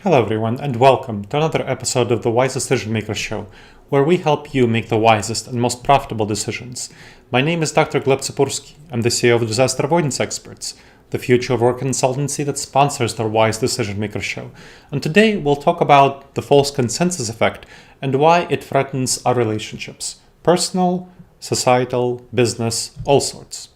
Hello everyone, and welcome to another episode of the Wise Decision Maker Show, where we help you make the wisest and most profitable decisions. My name is Dr. Gleb Tsipursky. I'm the CEO of Disaster Avoidance Experts, the future of work consultancy that sponsors the Wise Decision Maker Show. And today we'll talk about the false consensus effect and why it threatens our relationships, personal, societal, business, all sorts.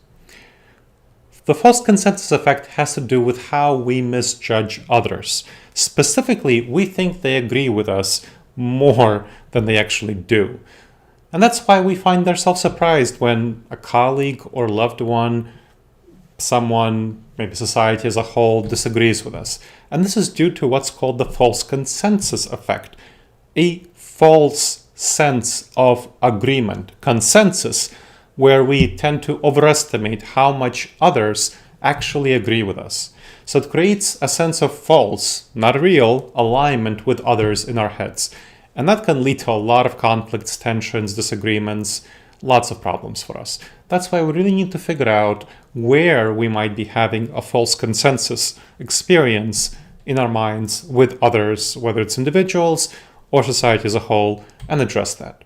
The false consensus effect has to do with how we misjudge others. Specifically, we think they agree with us more than they actually do. And that's why we find ourselves surprised when a colleague or loved one, someone, maybe society as a whole, disagrees with us. And this is due to what's called the false consensus effect, a false sense of agreement, consensus, where we tend to overestimate how much others actually agree with us. So it creates a sense of false, not real, alignment with others in our heads. And that can lead to a lot of conflicts, tensions, disagreements, lots of problems for us. That's why we really need to figure out where we might be having a false consensus experience in our minds with others, whether it's individuals or society as a whole, and address that.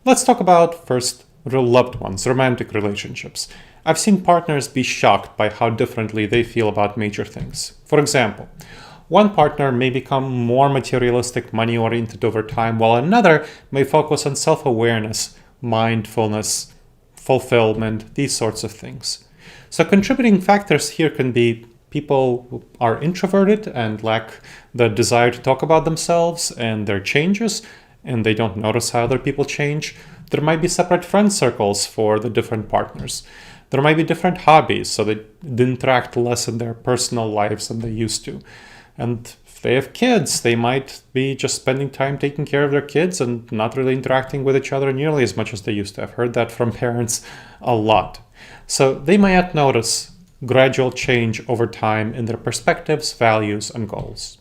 Let's talk about first real loved ones, romantic relationships. I've seen partners be shocked by how differently they feel about major things. For example, one partner may become more materialistic, money-oriented over time, while another may focus on self-awareness, mindfulness, fulfillment, these sorts of things. So contributing factors here can be people who are introverted and lack the desire to talk about themselves and their changes, and they don't notice how other people change. There might be separate friend circles for the different partners. There might be different hobbies, so they interact less in their personal lives than they used to. And if they have kids, they might be just spending time taking care of their kids and not really interacting with each other nearly as much as they used to. I've heard that from parents a lot. So they might not notice gradual change over time in their perspectives, values, and goals.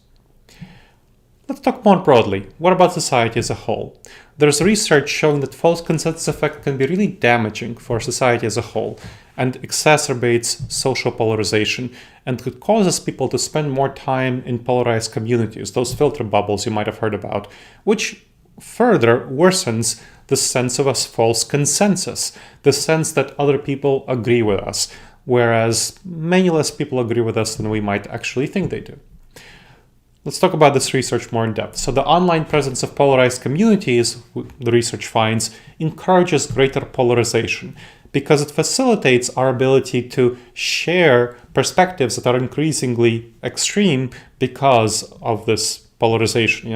Let's talk more broadly. What about society as a whole? There's research showing that false consensus effect can be really damaging for society as a whole and exacerbates social polarization and could cause people to spend more time in polarized communities, those filter bubbles you might have heard about, which further worsens the sense of a false consensus, the sense that other people agree with us, whereas many less people agree with us than we might actually think they do. Let's talk about this research more in depth. So the online presence of polarized communities, the research finds, encourages greater polarization because it facilitates our ability to share perspectives that are increasingly extreme because of this polarization.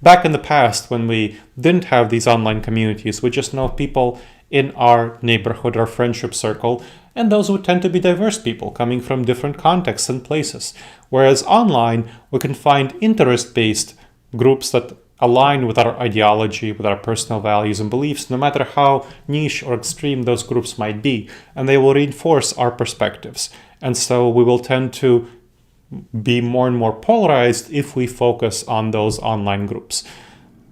Back in the past, when we didn't have these online communities, we just know people in our neighborhood, our friendship circle, and those would tend to be diverse people coming from different contexts and places. Whereas online, we can find interest-based groups that align with our ideology, with our personal values and beliefs, no matter how niche or extreme those groups might be, and they will reinforce our perspectives. And so we will tend to be more and more polarized if we focus on those online groups,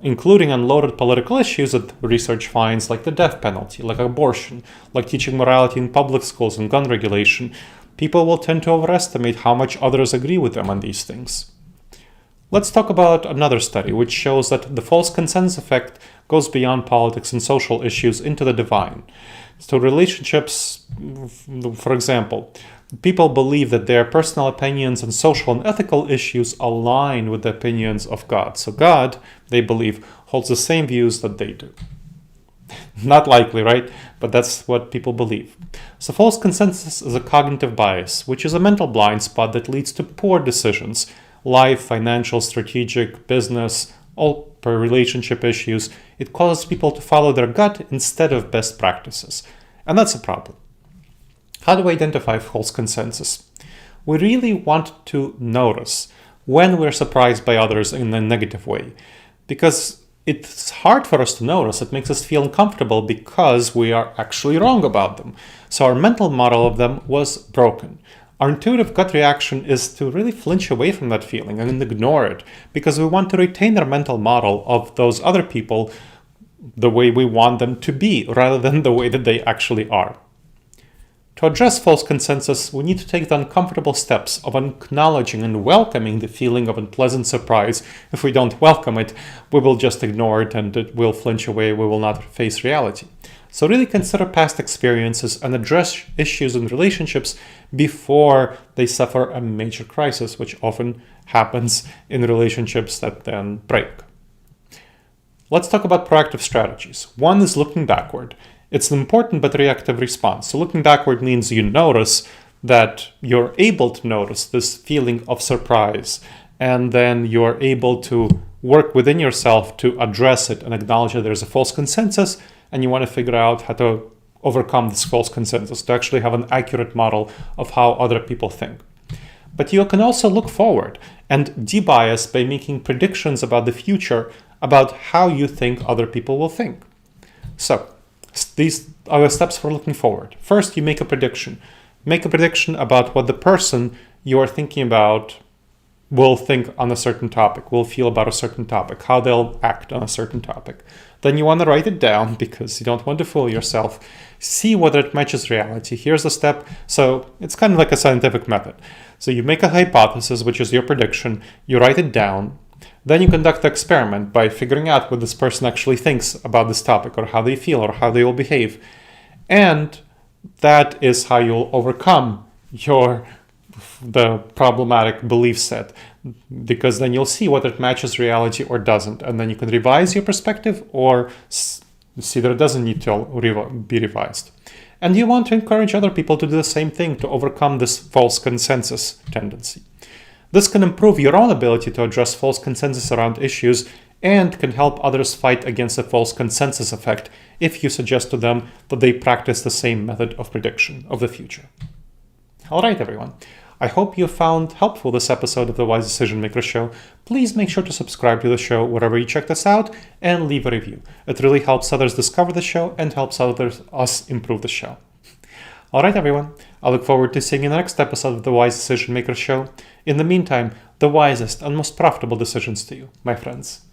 including unloaded political issues that research finds, like the death penalty, like abortion, like teaching morality in public schools and gun regulation. People will tend to overestimate how much others agree with them on these things. Let's talk about another study which shows that the false consensus effect goes beyond politics and social issues into the divine. So relationships, for example, people believe that their personal opinions and social and ethical issues align with the opinions of God. So God, they believe, holds the same views that they do. Not likely, right? But that's what people believe. So false consensus is a cognitive bias, which is a mental blind spot that leads to poor decisions, life, financial, strategic, business, all per relationship issues. It causes people to follow their gut instead of best practices. And that's a problem. How do we identify false consensus? We really want to notice when we're surprised by others in a negative way, because it's hard for us to notice. It makes us feel uncomfortable because we are actually wrong about them. So our mental model of them was broken. Our intuitive gut reaction is to really flinch away from that feeling and ignore it because we want to retain our mental model of those other people the way we want them to be rather than the way that they actually are. To address false consensus, we need to take the uncomfortable steps of acknowledging and welcoming the feeling of unpleasant surprise. If we don't welcome it, we will just ignore it and it will flinch away, we will not face reality. So really consider past experiences and address issues in relationships before they suffer a major crisis, which often happens in relationships that then break. Let's talk about proactive strategies. One is looking backward. It's an important but reactive response. So looking backward means you notice that you're able to notice this feeling of surprise, and then you're able to work within yourself to address it and acknowledge that there's a false consensus, and you want to figure out how to overcome this false consensus, to actually have an accurate model of how other people think. But you can also look forward and debias by making predictions about the future, about how you think other people will think. So, these are the steps for looking forward. First, you make a prediction. Make a prediction about what the person you are thinking about will think on a certain topic, will feel about a certain topic, how they'll act on a certain topic. Then you want to write it down because you don't want to fool yourself. See whether it matches reality. Here's the step. So it's kind of like a scientific method. So you make a hypothesis, which is your prediction. You write it down. Then you conduct the experiment by figuring out what this person actually thinks about this topic, or how they feel, or how they will behave. And that is how you'll overcome the problematic belief set, because then you'll see whether it matches reality or doesn't. And then you can revise your perspective or see that it doesn't need to be revised. And you want to encourage other people to do the same thing to overcome this false consensus tendency. This can improve your own ability to address false consensus around issues and can help others fight against the false consensus effect if you suggest to them that they practice the same method of prediction of the future. All right, everyone. I hope you found helpful this episode of the Wise Decision Maker Show. Please make sure to subscribe to the show wherever you check this out and leave a review. It really helps others discover the show and helps us improve the show. All right, everyone. I look forward to seeing you in the next episode of the Wise Decision Maker Show. In the meantime, the wisest and most profitable decisions to you, my friends.